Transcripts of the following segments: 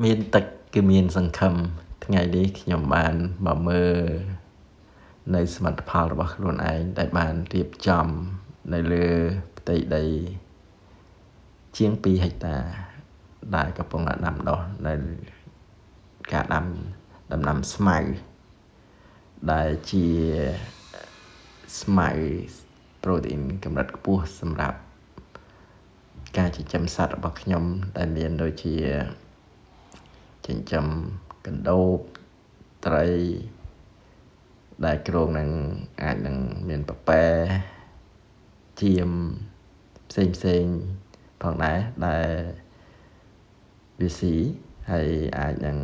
មានទឹកគឺមានសង្ឃឹមថ្ងៃនេះខ្ញុំបានមកមើលនៅសមិទ្ធផលរបស់ខ្លួនឯងដែលបានរៀបចំនៅលើផ្ទៃដីជាង2ហិកតាដែលកំពុងដាំដុះនៅការដំណាំស្មៅដែលជាស្មៅប្រូតេអ៊ីនកម្រិតខ្ពស់សម្រាប់ការចិញ្ចឹមសត្វរបស់ខ្ញុំដែលមានដូចជាចិញ្ចឹមកណ្ដូបត្រីដែលគ្រោងនឹងអាចនឹងមានពពែចៀមផ្សេងផងដែរដែលវាស៊ីហើយអាចនឹង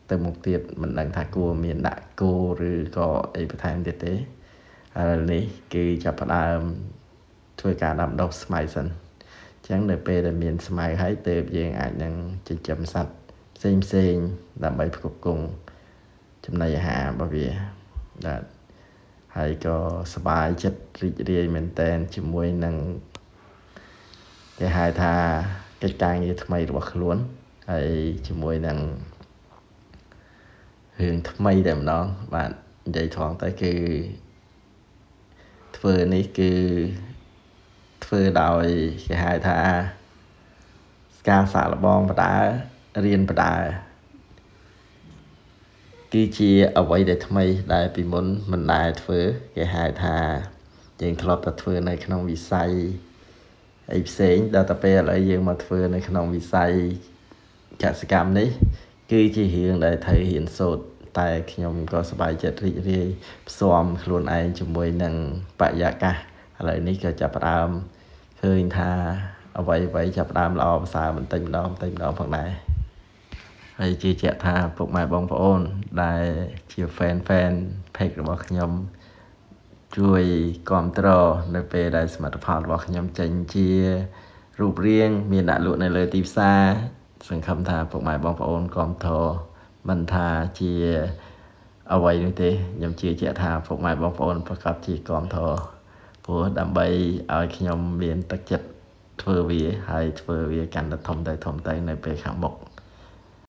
ទៅមុខទៀតមិនដឹងថាគួរមានដាក់គោឬក៏អីបន្ថែមទៀតទេហើយនេះគឺចាប់ផ្ដើមធ្វើការដាំដុះស្មៅសិនអញ្ចឹងនៅពេលដែលមានស្មៅហើយទើបយើងអាចនឹងចិញ្ចឹមសត្វផ្សេងដើម្បីផ្គត់ផ្គង់ចំណីអាហាររបស់វាបាទហើយក៏សប្បាយចិត្តរីករាយមែនទែនជាមួយនឹងគេហៅថាកិច្ចការងារថ្មីរបស់ខ្លួនហើយជាមួយនឹងរឿងថ្មីតែម្ដងបាទនិយាយថងទៅគឺធ្វើនេះគឺធ្វើដោយគេហៅថាការសាកល្បងបដើរៀនបដើគឺជាអ្វីដែលថ្មីដែលពីមុនមិនដែលធ្វើគេហៅថាយើងធ្លាប់តែធ្វើនៅក្នុងវិស័យអីផ្សេងដល់តែពេលឥឡូវយើងមកធ្វើនៅក្នុងវិស័យកសិកម្មនេះគឺជារឿងដែលត្រូវរៀនសូត្រតែខ្ញុំក៏សប្បាយចិត្តរីករាយផ្សំខ្លួនឯងជាមួយនឹងបរិយាកាសឥឡូវនេះក៏ចាប់ផ្ដើមឃើញថាអ្វីចាប់ផ្ដើមល្អប្រសើរបន្តិចម្ដងផងដែរហើយជឿជាក់ថាពុកម៉ែបងប្អូនដែលជា fan page របស់ខ្ញុំជួយគាំទ្រនៅពេលដែលសមិទ្ធផលរបស់ខ្ញុំចេញជារូបរាងមានដាក់លក់នៅលើទីផ្សារសង្ឃឹមថាពុកម៉ែបងប្អូនគាំទ្រមិនថាជាអ្វីនោះទេខ្ញុំជឿជាក់ថាពុកម៉ែបងប្អូនប្រកាសជាគាំទ្រព្រោះដើម្បីឲ្យខ្ញុំមានទឹកចិត្តធ្វើវាហើយធ្វើវាកាន់តែធំទៅនៅពេលខាងមុខ